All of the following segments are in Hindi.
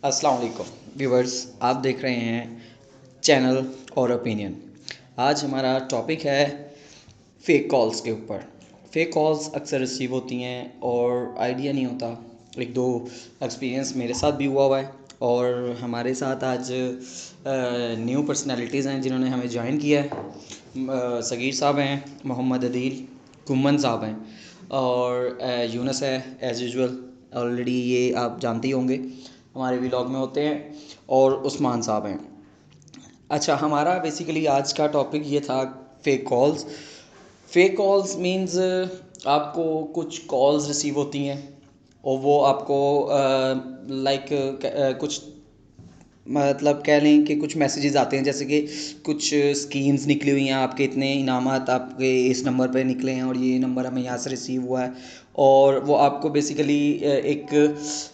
अस्सलाम वालेकुम व्यूवर्स, आप देख रहे हैं चैनल और ओपिनियन। आज हमारा टॉपिक है फ़ेक कॉल्स के ऊपर। फ़ेक कॉल्स अक्सर रिसीव होती हैं और आइडिया नहीं होता। एक दो एक्सपीरियंस मेरे साथ भी हुआ है और हमारे साथ आज न्यू पर्सनालिटीज़ हैं जिन्होंने हमें ज्वाइन किया है। सगीर साहब हैं, मोहम्मद अदील, कुम्मन साहब हैं और यूनस है एज़ यूजुअल। ऑलरेडी ये आप जानते ही होंगे, हमारे व्लॉग में होते हैं। और उस्मान साहब हैं। अच्छा, हमारा बेसिकली आज का टॉपिक ये था fake calls. Fake calls means आपको कुछ कॉल्स रिसीव होती हैं और वो आपको लाइक कुछ मतलब कह लें कि कुछ मैसेजेस आते हैं, जैसे कि कुछ स्कीम्स निकली हुई हैं, आपके इतने इनामात आपके इस नंबर पे निकले हैं और ये नंबर हमें यहाँ से रिसीव हुआ है। और वो आपको बेसिकली एक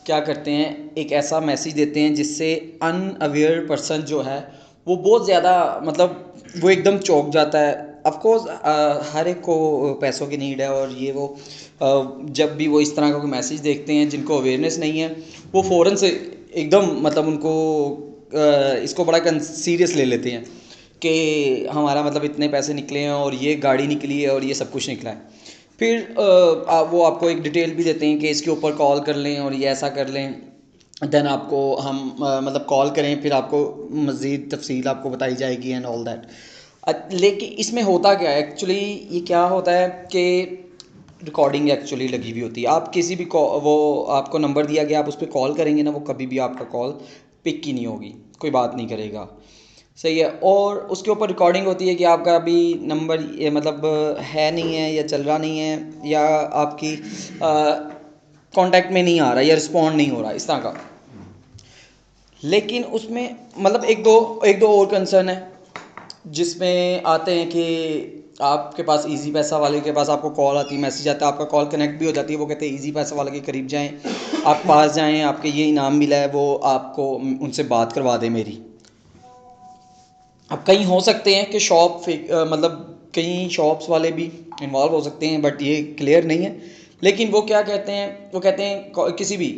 क्या करते हैं, एक ऐसा मैसेज देते हैं जिससे अनअवेयर पर्सन जो है वो बहुत ज़्यादा मतलब वो एकदम चौंक जाता है। ऑफ कोर्स हर एक को पैसों की नीड है और ये वो जब भी वो इस तरह का कोई मैसेज देखते हैं जिनको अवेयरनेस नहीं है, वो फ़ौरन से एकदम मतलब उनको इसको बड़ा सीरियस ले लेते हैं कि हमारा मतलब इतने पैसे निकले हैं और ये गाड़ी निकली है और ये सब कुछ निकला है। फिर वो आपको एक डिटेल भी देते हैं कि इसके ऊपर कॉल कर लें और ये ऐसा कर लें। देन आपको हम मतलब कॉल करें, फिर आपको मज़ीद तफसील आपको बताई जाएगी एंड ऑल दैट। लेकिन इसमें होता क्या है एक्चुअली, ये क्या होता है कि रिकॉर्डिंग एक्चुअली लगी हुई होती है। आप किसी भी वो आपको नंबर दिया गया, आप उस पर कॉल करेंगे ना, वो कभी भी आपका कॉल पिक ही नहीं होगी, कोई बात नहीं करेगा। सही है। और उसके ऊपर रिकॉर्डिंग होती है कि आपका अभी नंबर ये मतलब है नहीं है या चल रहा नहीं है या आपकी कांटेक्ट में नहीं आ रहा या रिस्पॉन्ड नहीं हो रहा, इस तरह का। लेकिन उसमें मतलब एक दो और कंसर्न है जिसमें आते हैं कि आपके पास इजी पैसा वाले के पास आपको कॉल आती है, मैसेज आता है, आपका कॉल कनेक्ट भी हो जाती है। वो कहते हैं इजी पैसा वाले के करीब जाएं, आप पास जाएं, आपके ये इनाम मिला है, वो आपको उनसे बात करवा दें मेरी। अब कहीं हो सकते हैं कि शॉप फेक मतलब कहीं शॉप्स वाले भी इन्वॉल्व हो सकते हैं, बट ये क्लियर नहीं है। लेकिन वो क्या कहते हैं, वो कहते हैं किसी भी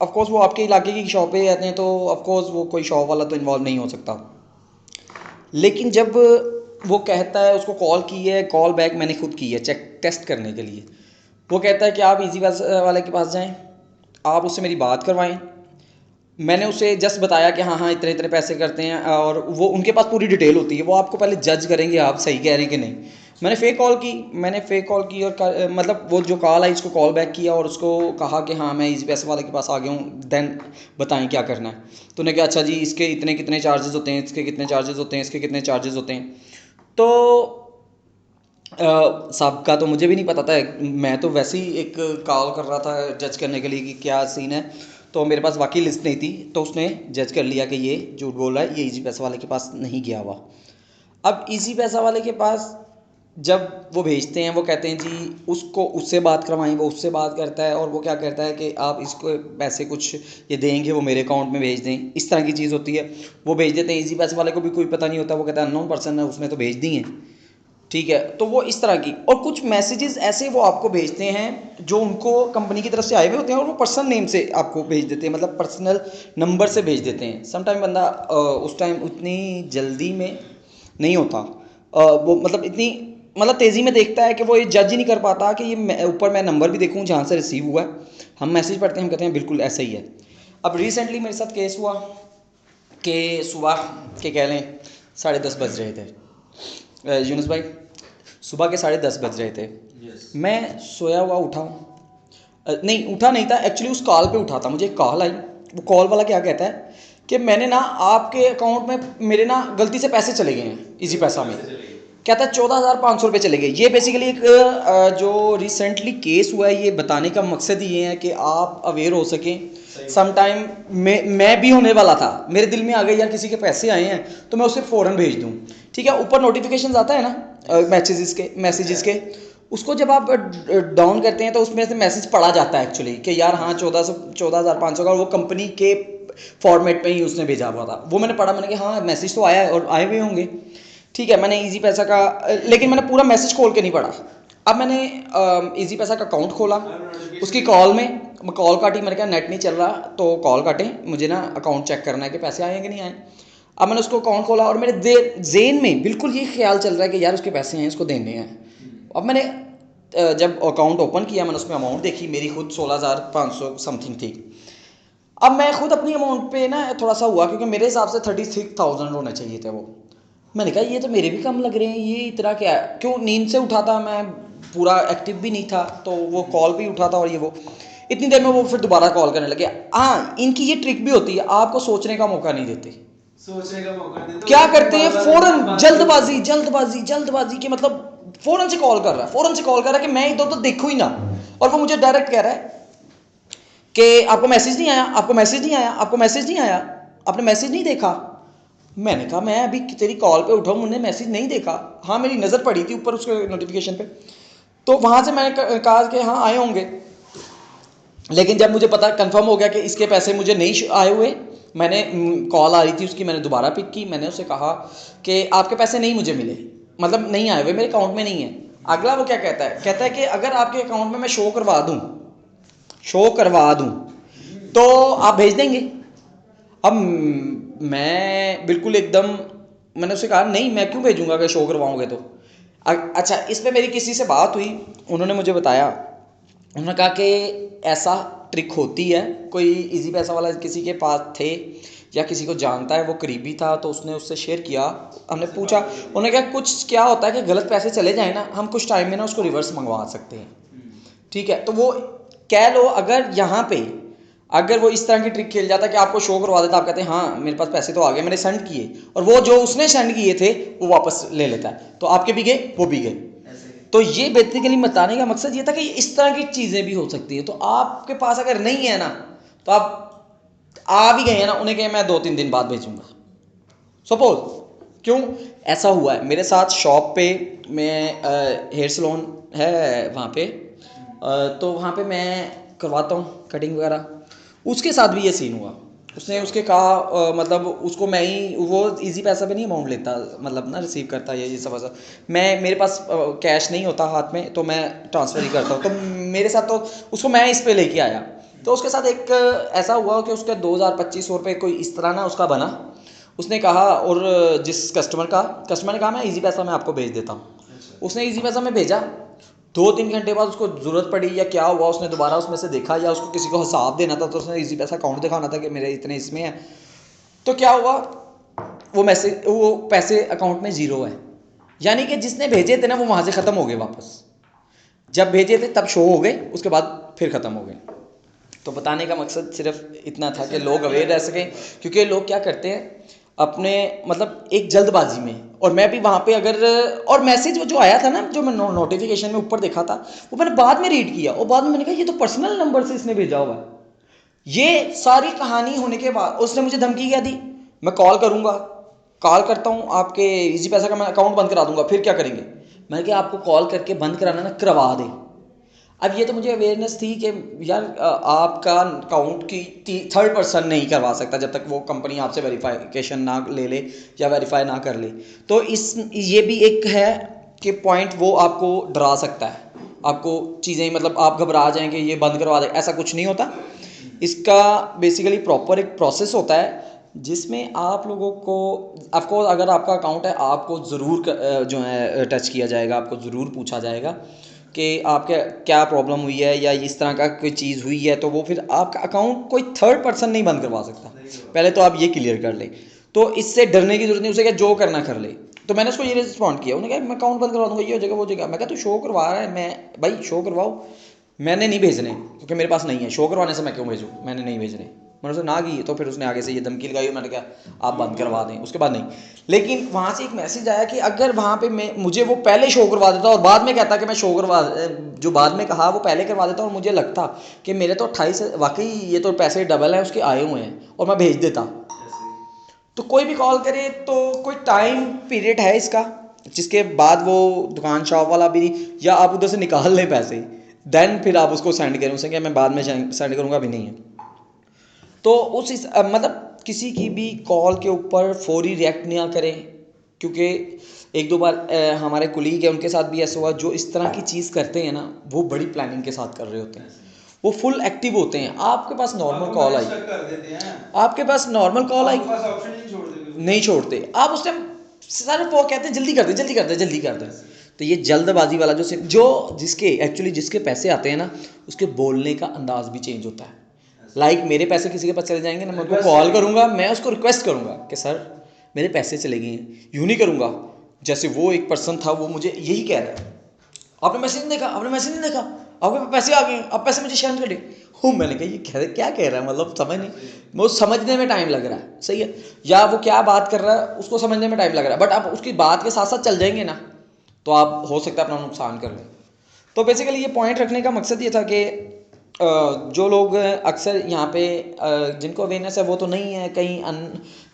ऑफ कोर्स वो आपके इलाके की शॉपें रहते हैं तो ऑफ कोर्स वो कोई शॉप वाला तो इन्वॉल्व नहीं हो सकता। लेकिन जब वो कहता है, उसको कॉल की है, कॉल बैक मैंने खुद की है चेक टेस्ट करने के लिए। वो कहता है कि आप इजी वाले के पास जाएं, आप उससे मेरी बात करवाएं। मैंने उसे जस्ट बताया कि हाँ हाँ इतने इतने पैसे करते हैं और वो उनके पास पूरी डिटेल होती है। वो आपको पहले जज करेंगे आप सही कह रहे हैं कि नहीं। मैंने फ़ेक कॉल की और मतलब वो जो कॉल आई उसको कॉल बैक किया और उसको कहा कि हाँ मैं इस पैसे वाले के पास आ गया हूँ, देन बताएं क्या करना है। तो उन्होंने कहा अच्छा जी इसके इतने कितने चार्जेस होते हैं, इसके कितने चार्जेस होते हैं, इसके कितने चार्जेस होते हैं। तो साहब का तो मुझे भी नहीं पता था, मैं तो वैसे ही एक कॉल कर रहा था जज करने के लिए कि क्या सीन है। तो मेरे पास वाकई लिस्ट नहीं थी, तो उसने जज कर लिया कि ये झूठ बोल रहा है, ये इजी पैसा वाले के पास नहीं गया हुआ। अब इजी पैसा वाले के पास जब वो भेजते हैं, वो कहते हैं जी उसको उससे बात करवाएं, वो उससे बात करता है और वो क्या करता है कि आप इसको पैसे कुछ ये देंगे, वो मेरे अकाउंट में भेज दें, इस तरह की चीज़ होती है। वो भेज देते हैं, इजी पैसे वाले को भी कोई पता नहीं होता, वो कहता है अननोन पर्सन है उसने तो भेज दी हैं। ठीक है, तो वो इस तरह की और कुछ मैसेजेस ऐसे वो आपको भेजते हैं जो उनको कंपनी की तरफ से आए हुए होते हैं और वो पर्सनल नेम से आपको भेज देते हैं, मतलब पर्सनल नंबर से भेज देते हैं। समटाइम बंदा उस टाइम उतनी जल्दी में नहीं होता, वो मतलब इतनी मतलब तेज़ी में देखता है कि वो ये जज ही नहीं कर पाता कि ये ऊपर मैं नंबर भी देखूँ जहाँ से रिसीव हुआ है। हम मैसेज पढ़ते हैं, हम कहते हैं बिल्कुल ऐसा ही है। अब रिसेंटली मेरे साथ केस हुआ कि सुबह के कह लें 10:30 बज रहे थे। यूनुस भाई, सुबह के 10:30 बज रहे थे। मैं सोया हुआ उठा हूँ, नहीं उठा नहीं था एक्चुअली, उस कॉल पे उठा था। मुझे एक कॉल आई। वो कॉल वाला क्या कहता है कि मैंने ना आपके अकाउंट में मेरे ना गलती से पैसे चले गए हैं इजी पैसा में। कहता है 14,500 रुपये चले गए। ये बेसिकली एक जो रिसेंटली केस हुआ है, ये बताने का मकसद ये है कि आप अवेयर हो सकें। सम टाइम मैं भी होने वाला था, मेरे दिल में आ गई यार किसी के पैसे आए हैं तो मैं उसे फ़ौरन भेज दूँ। ठीक है, ऊपर नोटिफिकेशन आता है ना मैसेजेस के, उसको जब आप डाउन करते हैं तो उसमें से मैसेज पढ़ा जाता है एक्चुअली कि यार हाँ 14,500 का, वो कंपनी के फॉर्मेट में ही उसने भेजा हुआ था। वो मैंने पढ़ा, मैंने कहा हाँ मैसेज तो आया है और आए हुए होंगे। ठीक है, मैंने इजी पैसा का लेकिन मैंने पूरा मैसेज खोल के नहीं पढ़ा। अब मैंने इजी पैसा का अकाउंट खोला उसकी कॉल में, मैं कॉल काटी, मैंने कहा नेट नहीं चल रहा तो कॉल काटें, मुझे ना अकाउंट चेक करना है कि पैसे आए हैं कि नहीं आए। अब मैंने उसको अकाउंट खोला और मेरे ज़ेन में बिल्कुल ये ख्याल चल रहा है कि यार उसके पैसे हैं, इसको देने हैं। अब मैंने जब अकाउंट ओपन किया, मैंने उसमें अमाउंट देखी, मेरी खुद 16,500 समथिंग थी। अब मैं खुद अपनी अमाउंट पे ना थोड़ा सा हुआ, क्योंकि मेरे हिसाब से 36,000 होने चाहिए थे वो। मैंने कहा ये तो मेरे भी कम लग रहे हैं, ये इतना क्या है, क्यों नींद से उठा था मैं, पूरा एक्टिव भी नहीं था, तो वो कॉल भी उठा था और ये वो इतनी देर में वो फिर दोबारा कॉल करने लगे। हाँ, इनकी ये ट्रिक भी होती है, आपको सोचने का मौका नहीं देते। सोचने का मौका नहीं देते, क्या करते हैं, फौरन जल्दबाजी जल्दबाजी जल्दबाजी के मतलब फौरन से कॉल कर रहा है, फौरन से कॉल कर रहा है कि मैं इधर तो देखूँ ही ना। और वो मुझे डायरेक्ट कह रहा है कि आपको मैसेज नहीं आया, आपको मैसेज नहीं आया, आपको मैसेज नहीं आया, आपने मैसेज नहीं देखा। मैंने कहा मैं अभी तेरी कॉल पे उठा हूँ, मैंने मैसेज नहीं देखा। हाँ, मेरी नज़र पड़ी थी ऊपर उसके नोटिफिकेशन पे, तो वहाँ से मैंने कहा कि हाँ आए होंगे। लेकिन जब मुझे पता कंफर्म हो गया कि इसके पैसे मुझे नहीं आए हुए, मैंने कॉल आ रही थी उसकी, मैंने दोबारा पिक की, मैंने उससे कहा कि आपके पैसे नहीं मुझे मिले, मतलब नहीं आए हुए, मेरे अकाउंट में नहीं है। अगला वो क्या कहता है कि अगर आपके अकाउंट में मैं शो करवा दूँ तो आप भेज देंगे। अब मैं बिल्कुल एकदम, मैंने उससे कहा नहीं, मैं क्यों भेजूंगा अगर शो करवाओगे तो। अच्छा, इस पर मेरी किसी से बात हुई, उन्होंने मुझे बताया, उन्होंने कहा कि ऐसा ट्रिक होती है, कोई इजी पैसा वाला किसी के पास थे या किसी को जानता है, वो करीबी था, तो उसने उससे शेयर किया। हमने पूछा, उन्होंने कहा कुछ क्या होता है कि गलत पैसे चले जाए ना, हम कुछ टाइम में ना उसको रिवर्स मंगवा सकते हैं। ठीक है, तो वो कह लो अगर यहाँ पे अगर वो इस तरह की ट्रिक खेल जाता कि आपको शो करवा देता, आप कहते हैं हाँ मेरे पास पैसे तो आ गए, मैंने सेंड किए, और वो जो उसने सेंड किए थे वो वापस ले लेता है, तो आपके भी गए वो भी गए। तो ये बेसिकली बताने का मकसद ये था कि इस तरह की चीज़ें भी हो सकती है। तो आपके पास अगर नहीं है ना, तो आप आ भी गए हैं ना, उन्हें कहें मैं 2-3 दिन बाद भेजूंगा, सपोज। क्यों ऐसा हुआ है मेरे साथ, शॉप पे मैं हेयर सैलून है वहाँ पे, तो वहाँ पे मैं करवाता हूँ कटिंग वगैरह, उसके साथ भी ये सीन हुआ। उसने उसके कहा मतलब उसको मैं ही, वो इजी पैसा पे नहीं अमाउंट लेता, मतलब ना रिसीव करता है ये सब ऐसा, मैं मेरे पास कैश नहीं होता हाथ में, तो मैं ट्रांसफ़र ही करता हूँ, तो मेरे साथ तो उसको मैं इस पे लेके आया। तो उसके साथ एक ऐसा हुआ कि उसके 2,000-2,500 रुपये कोई इस तरह ना उसका बना। उसने कहा, और जिस कस्टमर ने कहा मैं इजी पैसा में आपको भेज देता हूँ, उसने इजी पैसा में भेजा। 2-3 घंटे बाद उसको ज़रूरत पड़ी या क्या हुआ, उसने दोबारा उसमें से देखा, या उसको किसी को हिसाब देना था, तो उसने इजी पैसा अकाउंट दिखाना था कि मेरे इतने इसमें है। तो क्या हुआ, वो पैसे अकाउंट में ज़ीरो है, यानी कि जिसने भेजे थे ना वो वहाँ से ख़त्म हो गए वापस, जब भेजे थे तब शो हो गए, उसके बाद फिर ख़त्म हो गए। तो बताने का मकसद सिर्फ इतना था कि लोग अवेयर रह सकें, क्योंकि लोग क्या करते हैं अपने मतलब एक जल्दबाजी में, और मैं भी वहाँ पे अगर, और मैसेज वो जो आया था ना, जो मैं नोटिफिकेशन में ऊपर देखा था, वो मैंने बाद में रीड किया, और बाद में मैंने कहा ये तो पर्सनल नंबर से इसने भेजा हुआ है। ये सारी कहानी होने के बाद उसने मुझे धमकी क्या दी, मैं कॉल करता हूँ आपके इजी पैसा का, मैं अकाउंट बंद करा दूंगा, फिर क्या करेंगे। मैंने कहा आपको कॉल करके बंद कराना ना, करवा दे। अब ये तो मुझे अवेयरनेस थी कि यार आपका अकाउंट की थर्ड पर्सन नहीं करवा सकता जब तक वो कंपनी आपसे वेरिफिकेशन ना ले ले या वेरीफाई ना कर ले। तो ये भी एक है कि पॉइंट वो आपको डरा सकता है, आपको चीज़ें मतलब आप घबरा जाएं कि ये बंद करवा दे, ऐसा कुछ नहीं होता। इसका बेसिकली प्रॉपर एक प्रोसेस होता है जिसमें आप लोगों को, आपको अगर आपका अकाउंट है आपको ज़रूर जो है टच किया जाएगा, आपको ज़रूर पूछा जाएगा कि आपके क्या प्रॉब्लम हुई है या इस तरह का कोई चीज़ हुई है, तो वो फिर आपका अकाउंट कोई थर्ड पर्सन नहीं बंद करवा सकता। पहले तो आप ये क्लियर कर ले, तो इससे डरने की जरूरत नहीं, उसे क्या जो करना कर ले। तो मैंने उसको ये रिस्पॉन्ड किया, उन्होंने कहा मैं अकाउंट बंद करवा दूंगा, ये हो जाएगा वो हो जाएगा। मैं कहा तू शो करवा रहा है, मैं भाई शो करवाओ, मैंने नहीं भेजने क्योंकि मेरे पास नहीं है, शो करवाने से मैं क्यों भेजूँ, मैंने नहीं भेजने। मैंने उसे ना की, तो फिर उसने आगे से ये धमकी लगाई, मैंने कहा आप बंद करवा दें, उसके बाद नहीं। लेकिन वहाँ से एक मैसेज आया कि अगर वहाँ पे मुझे वो पहले शो करवा देता और बाद में कहता कि मैं शो करवा, जो बाद में कहा वो पहले करवा देता, और मुझे लगता कि मेरे तो 28 वाकई ये तो पैसे डबल हैं उसके आए हुए हैं, और मैं भेज देता। तो कोई भी कॉल करे तो कोई टाइम पीरियड है इसका, जिसके बाद वो दुकान शॉप वाला भी, या आप उधर से निकाल लें पैसे, देन फिर आप उसको सेंड करें, उसे क्या मैं बाद में सेंड करूँगा, भी नहीं है। तो मतलब किसी की भी कॉल के ऊपर फौरी रिएक्ट ना करें, क्योंकि एक दो बार हमारे कुलीग है उनके साथ भी ऐसा हुआ, जो इस तरह की चीज़ करते हैं ना वो बड़ी प्लानिंग के साथ कर रहे होते हैं। वो फुल एक्टिव होते हैं। आपके पास नॉर्मल कॉल आई, चेक कर देते हैं, आपके पास नॉर्मल कॉल आई, आपके पास ऑप्शन नहीं छोड़ते बिल्कुल। नहीं छोड़ते आप उस टाइम। सर वो कहते हैं जल्दी कर दे, जल्दी कर दे, जल्दी कर दे। तो ये जल्दबाजी वाला जो जिसके एक्चुअली जिसके पैसे आते हैं ना, उसके बोलने का अंदाज भी चेंज होता है। लाइक मेरे पैसे किसी के पास चले जाएंगे ना, मैं उनको कॉल करूंगा, मैं उसको रिक्वेस्ट करूंगा कि सर मेरे पैसे चले गए हैं। यूँ नहीं करूंगा जैसे वो एक पर्सन था, वो मुझे यही कह रहा है, आपने मैसेज नहीं देखा, आपने मैसेज नहीं देखा, आपके पैसे आ गए, आप पैसे मुझे शेयर कर दे। हो मैंने कहा ये क्या कह रहा है, मतलब समझ नहीं, वो समझने में टाइम लग रहा है, सही है, या वो क्या बात कर रहा है उसको समझने में टाइम लग रहा है, बट आप उसकी बात के साथ साथ चल जाएंगे ना, तो आप हो सकता है अपना नुकसान कर लें। तो बेसिकली ये पॉइंट रखने का मकसद ये था कि जो लोग अक्सर यहाँ पे जिनको अवेयरनेस है वो तो नहीं है, कहीं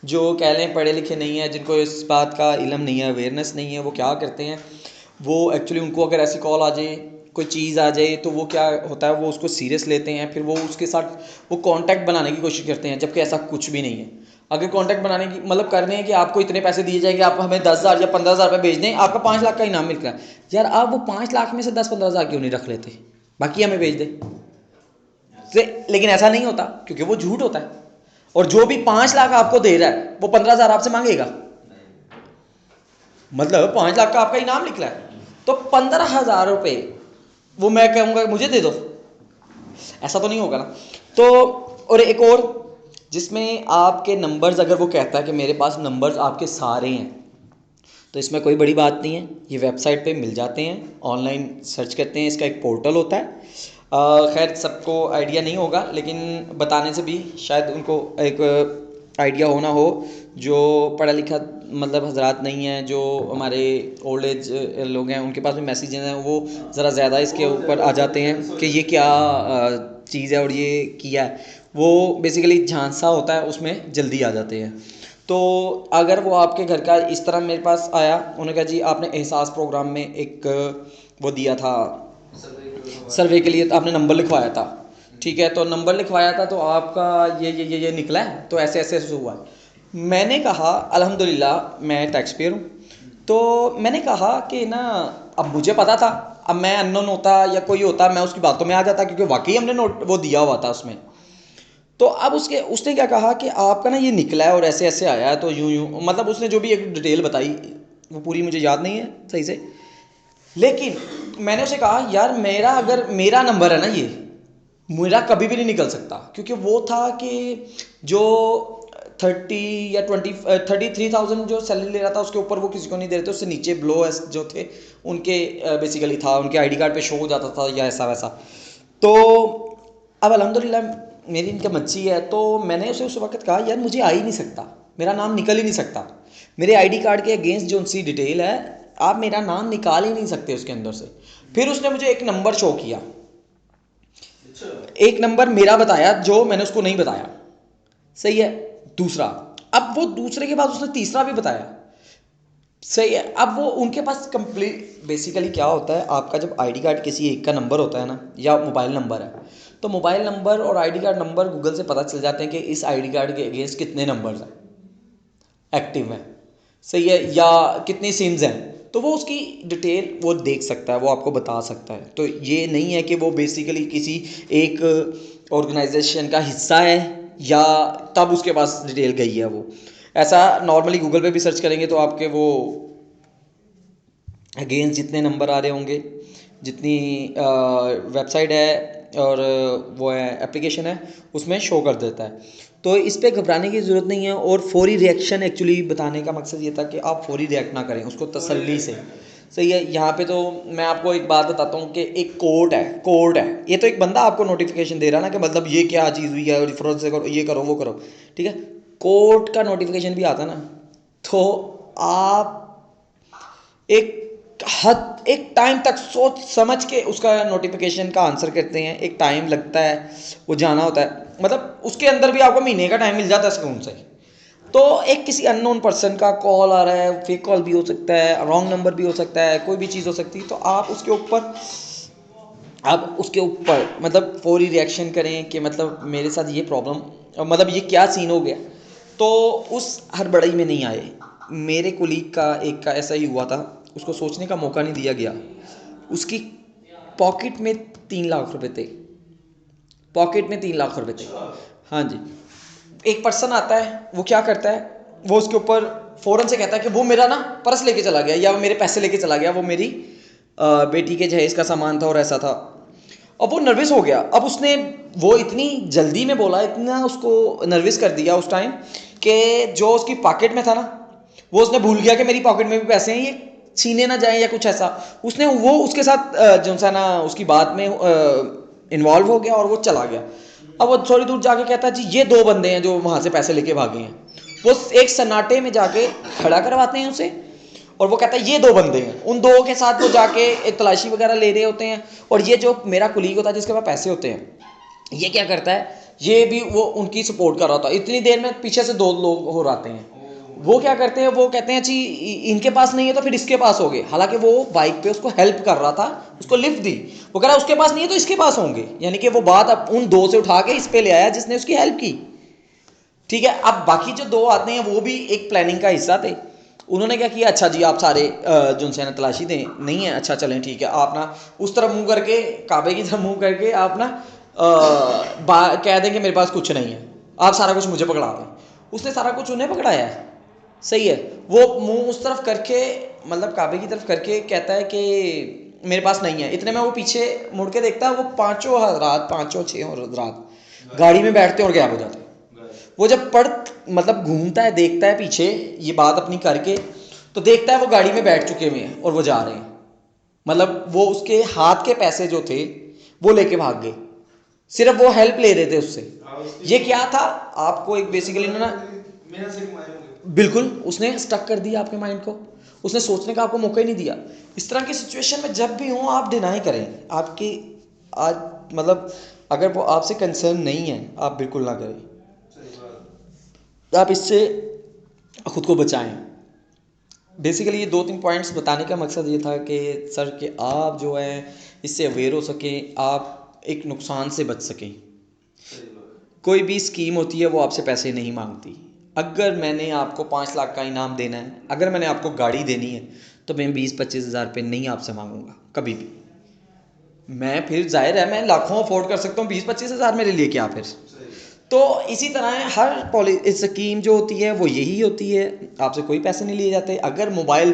जो कह लें पढ़े लिखे नहीं है, जिनको इस बात का इल्म नहीं है, अवेयरनेस नहीं है, वो क्या करते हैं, वो एक्चुअली उनको अगर ऐसी कॉल आ जाए, कोई चीज़ आ जाए, तो वो क्या होता है, वो उसको सीरियस लेते हैं, फिर वो उसके साथ वो कांटेक्ट बनाने की कोशिश करते हैं, जबकि ऐसा कुछ भी नहीं है। अगर कांटेक्ट बनाने की मतलब कर रहे हैं कि आपको इतने पैसे दिए जाएंगे, आप हमें 10,000 या 15,000 रुपये भेज दें, आपका 5 लाख का इनाम मिल रहा है, यार आप वो 5 लाख में से 10-15,000 क्यों नहीं रख लेते, बाकी हमें भेज दें। लेकिन ऐसा नहीं होता, क्योंकि वो झूठ होता है, और जो भी 5 लाख आपको दे रहा है वो 15,000 आपसे मांगेगा, मतलब 5 लाख का आपका इनाम निकला है, तो 15,000 रुपये वो मैं कहूँगा मुझे दे दो, ऐसा तो नहीं होगा ना। तो और एक और, जिसमें आपके नंबर्स, अगर वो कहता है कि मेरे पास नंबर्स आपके सारे हैं, तो इसमें कोई बड़ी बात नहीं है, ये वेबसाइट पे मिल जाते हैं, ऑनलाइन सर्च करते हैं, इसका एक पोर्टल होता है। खैर सबको आइडिया नहीं होगा, लेकिन बताने से भी शायद उनको एक आइडिया होना हो, जो पढ़ा लिखा मतलब हजरात नहीं है, जो हमारे ओल्ड एज लोग हैं, उनके पास भी मैसेजेस हैं, वो ज़रा ज़्यादा इसके ऊपर आ जाते हैं कि ये क्या चीज़ है और ये किया है, वो बेसिकली झांसा होता है, उसमें जल्दी आ जाते हैं। तो अगर वो आपके घर का इस तरह मेरे पास आया, उन्होंने कहा जी आपने एहसास प्रोग्राम में एक वो दिया था सर्वे के लिए, तो आपने नंबर लिखवाया था, ठीक है, तो नंबर लिखवाया था, तो आपका ये निकला है, तो ऐसे ऐसे ऐसे हुआ है। मैंने कहा अल्हम्दुलिल्लाह मैं टैक्स पेयर हूँ, तो मैंने कहा कि ना, अब मुझे पता था, अब मैं अननोन होता या कोई होता, मैं उसकी बातों में आ जाता, क्योंकि वाकई हमने नोट वो दिया हुआ था उसमें। तो अब उसने क्या कहा कि आपका ना ये निकला है और ऐसे ऐसे आया है, तो यूं यूं मतलब उसने जो भी एक डिटेल बताई, वो पूरी मुझे याद नहीं है सही से, लेकिन मैंने उसे कहा यार मेरा अगर मेरा नंबर है ना, ये मेरा कभी भी नहीं निकल सकता, क्योंकि वो था कि जो 30 या 33,000 जो सैलरी ले रहा था, उसके ऊपर वो किसी को नहीं दे रहे थे, उससे नीचे ब्लो जो थे उनके बेसिकली था, उनके आईडी कार्ड पे शो हो जाता था या ऐसा वैसा। तो अब अल्हम्दुलिल्लाह मेरी इनकम अच्छी है, तो मैंने उसे उस वक्त कहा यार मुझे आ ही नहीं सकता, मेरा नाम निकल ही नहीं सकता, मेरे आईडी कार्ड के अगेंस्ट जो उनसी डिटेल है, आप मेरा नाम निकाल ही नहीं सकते उसके अंदर से। फिर उसने मुझे एक नंबर शो किया, एक नंबर मेरा बताया जो मैंने उसको नहीं बताया, सही है, दूसरा, अब वो दूसरे के बाद उसने तीसरा भी बताया, सही है। अब वो उनके पास कंप्लीट बेसिकली क्या होता है, आपका जब आईडी कार्ड किसी एक का नंबर होता है ना, या मोबाइल नंबर है, तो मोबाइल नंबर और आईडी कार्ड नंबर गूगल से पता चल जाते हैं कि इस आईडी कार्ड के अगेंस्ट कितने नंबर्स हैं एक्टिव हैं, सही है, या कितनी सिम्स हैं, तो वो उसकी डिटेल वो देख सकता है, वो आपको बता सकता है। तो ये नहीं है कि वो बेसिकली किसी एक ऑर्गेनाइजेशन का हिस्सा है या तब उसके पास डिटेल गई है, वो ऐसा नॉर्मली गूगल पे भी सर्च करेंगे तो आपके वो अगेंस्ट जितने नंबर आ रहे होंगे, जितनी वेबसाइट है और वो है एप्लीकेशन है, उसमें शो कर देता है। तो इस पर घबराने की ज़रूरत नहीं है, और फौरी रिएक्शन एक्चुअली बताने का मकसद ये था कि आप फौरी रिएक्ट ना करें, उसको तसल्ली से, सही है। यहाँ पे तो मैं आपको एक बात बताता हूँ कि एक कोर्ट है, ये तो एक बंदा आपको नोटिफिकेशन दे रहा है ना कि मतलब ये क्या चीज़ हुई है, रिफरेंस से करो, ये करो वो करो, ठीक है, कोर्ट का नोटिफिकेशन भी आता ना, तो आप एक टाइम तक सोच समझ के उसका नोटिफिकेशन का आंसर करते हैं, एक टाइम लगता है, वो जाना होता है, मतलब उसके अंदर भी आपको महीने का टाइम मिल जाता है सुकून से। तो एक किसी अननोन पर्सन का कॉल आ रहा है, फेक कॉल भी हो सकता है, रॉन्ग नंबर भी हो सकता है, कोई भी चीज़ हो सकती है, तो आप उसके ऊपर मतलब फौरी रिएक्शन करें कि मतलब मेरे साथ ये प्रॉब्लम, मतलब ये क्या सीन हो गया। तो उस हड़बड़ी में नहीं आए, मेरे कुलीग का एक का ऐसा ही हुआ था, उसको सोचने का मौका नहीं दिया गया, उसकी पॉकेट में 3 लाख रुपए थे, पॉकेट में 3 लाख रुपए थे। हाँ जी। एक पर्सन आता है, वो क्या करता है, वो उसके ऊपर फ़ौरन से कहता है कि वो मेरा ना पर्स लेके चला गया या वो मेरे पैसे लेके चला गया, वो मेरी बेटी के जहेज़ का सामान था और ऐसा था। अब वो नर्वस हो गया। अब उसने वो इतनी जल्दी में बोला, इतना उसको नर्वस कर दिया उस टाइम कि जो उसकी पॉकेट में था ना, वो उसने भूल गया कि मेरी पॉकेट में भी पैसे हैं, ये छीने ना जाए या कुछ ऐसा। उसने वो उसके साथ जो सा ना उसकी बात में इन्वॉल्व हो गया और वो चला गया। अब वो थोड़ी दूर जाके कहता है जी ये 2 बंदे हैं जो वहाँ से पैसे लेके भागे हैं। वो एक सन्नाटे में जाके खड़ा करवाते हैं उसे और वो कहता है ये 2 बंदे हैं। उन 2 के साथ वो जाके एक तलाशी वगैरह ले रहे होते हैं और ये जो मेरा कुलीग होता है जिसके पास पैसे होते हैं, ये क्या करता है, ये भी वो उनकी सपोर्ट कर रहा होता है। इतनी देर में पीछे से 2 लोग हो आते हैं। वो क्या करते हैं, वो कहते हैं जी इनके पास नहीं है तो फिर इसके पास होंगे। हालांकि वो बाइक पे उसको हेल्प कर रहा था, उसको लिफ्ट दी। वो कह रहा है उसके पास नहीं है तो इसके पास होंगे, यानी कि वो बात अब उन 2 से उठा के इस पे ले आया जिसने उसकी हेल्प की। ठीक है। अब बाकी जो 2 आते हैं वो भी एक प्लानिंग का हिस्सा थे। उन्होंने क्या किया, अच्छा जी आप सारे जो उनसे ना तलाशी दें, नहीं है, अच्छा चलें ठीक है। आप ना उस तरफ मुंह करके, काबे की तरफ मुंह करके आप ना कह दें कि मेरे पास कुछ नहीं है, आप सारा कुछ मुझे पकड़ा दें। उसने सारा कुछ उन्हें पकड़ाया है, सही है। वो मुंह उस तरफ करके, मतलब काबे की तरफ करके कहता है कि मेरे पास नहीं है। इतने में वो पीछे मुड़ के देखता है, वो 5 6 हजरात गाड़ी में बैठते और गायब हो जाते हैं। वो जब मतलब घूमता है, देखता है पीछे ये बात अपनी करके, तो देखता है वो गाड़ी में बैठ चुके हुए हैं और वो जा रहे हैं। मतलब वो उसके हाथ के पैसे जो थे वो लेके भाग गए, सिर्फ वो हेल्प ले रहे थे उससे। ये क्या था, आपको एक बेसिकली ना, बिल्कुल उसने स्टक कर दिया आपके माइंड को, उसने सोचने का आपको मौका ही नहीं दिया। इस तरह की सिचुएशन में जब भी हो आप डिनाई करें। आपकी आज मतलब अगर वो आपसे कंसर्न नहीं है, आप बिल्कुल ना करें, आप इससे खुद को बचाएं। बेसिकली ये 2-3 पॉइंट्स बताने का मकसद ये था कि सर कि आप जो है इससे अवेयर हो सकें, आप एक नुकसान से बच सकें। कोई भी स्कीम होती है वो आपसे पैसे नहीं मांगती। अगर मैंने आपको 5 लाख का इनाम देना है, अगर मैंने आपको गाड़ी देनी है, तो मैं 20-25 हज़ार रुपये नहीं आपसे मांगूंगा कभी भी। मैं फिर जाहिर है मैं लाखों अफोर्ड कर सकता हूँ, 20-25 हज़ार मेरे लिए क्या फिर। तो इसी तरह हर स्कीम जो होती है वो यही होती है, आपसे कोई पैसे नहीं लिए जाते। अगर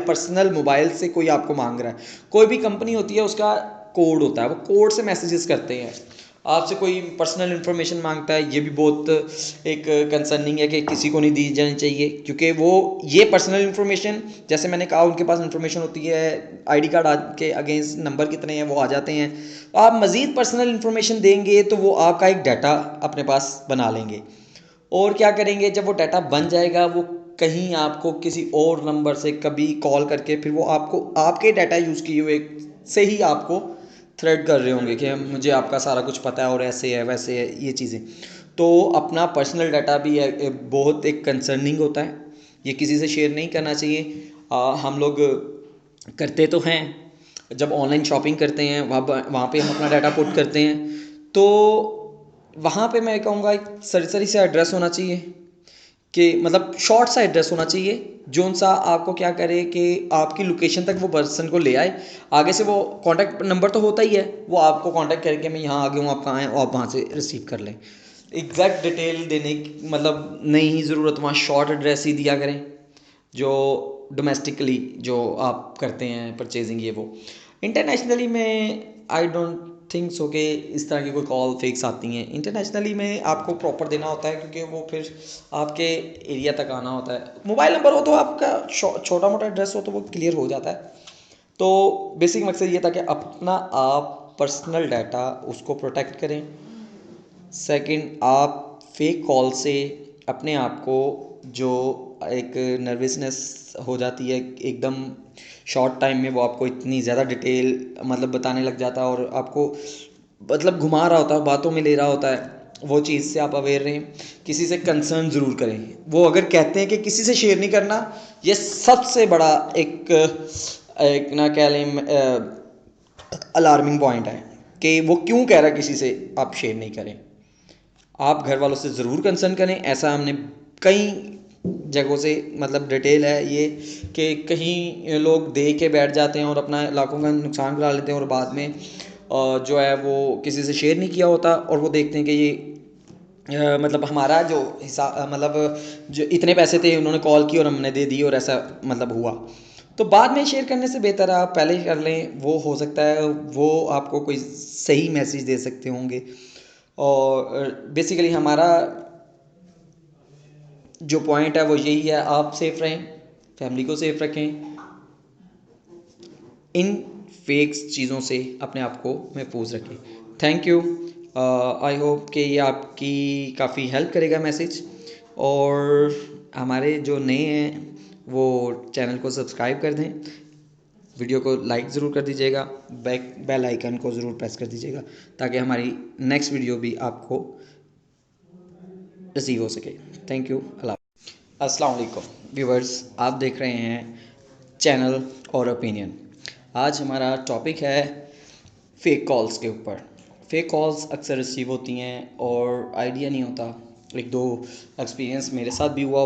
पर्सनल मोबाइल से कोई आपको मांग रहा है, कोई भी कंपनी होती है उसका कोड होता है, वो कोड से मैसेजेस करते हैं। आपसे कोई पर्सनल इन्फॉर्मेशन मांगता है, ये भी बहुत एक कंसर्निंग है कि किसी को नहीं दी जानी चाहिए, क्योंकि वो ये पर्सनल इन्फॉर्मेशन, जैसे मैंने कहा उनके पास इन्फॉर्मेशन होती है, आईडी कार्ड के अगेंस्ट नंबर कितने हैं वो आ जाते हैं। आप मज़ीद पर्सनल इन्फॉर्मेशन देंगे तो वो आपका एक डाटा अपने पास बना लेंगे। और क्या करेंगे, जब वो डाटा बन जाएगा वो कहीं आपको किसी और नंबर से कभी कॉल करके फिर वो आपको आपके डाटा यूज़ किए हुए से ही आपको थ्रेड कर रहे होंगे कि मुझे आपका सारा कुछ पता है और ऐसे है वैसे है, ये चीज़ें। तो अपना पर्सनल डाटा भी बहुत एक कंसर्निंग होता है, ये किसी से शेयर नहीं करना चाहिए। हम लोग करते तो हैं, जब ऑनलाइन शॉपिंग करते हैं वहाँ पे हम अपना डाटा पुट करते हैं, तो वहाँ पे मैं कहूँगा एक सरसरी सा एड्रेस होना चाहिए, कि मतलब शॉर्ट सा एड्रेस होना चाहिए जोन सा आपको क्या करे कि आपकी लोकेशन तक वो पर्सन को ले आए। आगे से वो कॉन्टैक्ट नंबर तो होता ही है, वो आपको कॉन्टैक्ट करके मैं यहाँ आ गया हूँ, आप कहाँ हैं, और आप वहाँ से रिसीव कर लें। एग्जैक्ट डिटेल देने की मतलब नहीं ज़रूरत, वहाँ शॉर्ट एड्रेस ही दिया करें। जो डोमेस्टिकली जो आप करते हैं परचेजिंग ये वो, इंटरनेशनली में आई डोंट थिंक सो कि इस तरह की कोई कॉल फेक्स आती हैं। इंटरनेशनली में आपको प्रॉपर देना होता है, क्योंकि वो फिर आपके एरिया तक आना होता है। मोबाइल नंबर हो तो आपका छोटा मोटा एड्रेस हो तो वो क्लियर हो जाता है। तो बेसिक मकसद ये था कि अपना आप पर्सनल डाटा उसको प्रोटेक्ट करें। सेकंड, आप फेक कॉल से अपने आप को, जो एक नर्वसनेस हो जाती है एकदम शॉर्ट टाइम में, वो आपको इतनी ज़्यादा डिटेल मतलब बताने लग जाता है और आपको मतलब घुमा रहा होता है, बातों में ले रहा होता है, वो चीज़ से आप अवेयर रहें। किसी से कंसर्न ज़रूर करें। वो अगर कहते हैं कि किसी से शेयर नहीं करना, ये सबसे बड़ा एक ना कह लें अलार्मिंग पॉइंट है कि वो क्यों कह रहा है किसी से आप शेयर नहीं करें। आप घर वालों से ज़रूर कंसर्न करें। ऐसा हमने कई जगहों से मतलब डिटेल है ये कि कहीं लोग दे के बैठ जाते हैं और अपना लाखों का नुकसान करा लेते हैं और बाद में जो है वो किसी से शेयर नहीं किया होता, और वो देखते हैं कि ये मतलब हमारा जो हिसाब मतलब जो इतने पैसे थे उन्होंने कॉल की और हमने दे दी और ऐसा मतलब हुआ। तो बाद में शेयर करने से बेहतर आप पहले ही कर लें, वो हो सकता है वो आपको कोई सही मैसेज दे सकते होंगे। और बेसिकली हमारा जो पॉइंट है वो यही है, आप सेफ रहें, फैमिली को सेफ रखें, इन फेक्स चीज़ों से अपने आप को महफूज रखें। Thank you. आई होप कि ये आपकी काफ़ी हेल्प करेगा मैसेज। और हमारे जो नए हैं वो चैनल को सब्सक्राइब कर दें, वीडियो को लाइक ज़रूर कर दीजिएगा, बेल आइकन को ज़रूर प्रेस कर दीजिएगा ताकि हमारी नेक्स्ट वीडियो भी आपको रिसीव हो सके। Thank you. अल्लाह। अस्सलाम वालेकुम व्यूवर्स, आप देख रहे हैं चैनल और ओपिनियन। आज हमारा टॉपिक है फ़ेक कॉल्स के ऊपर। फ़ेक कॉल्स अक्सर रिसीव होती हैं और आइडिया नहीं होता। एक दो एक्सपीरियंस मेरे साथ भी हुआ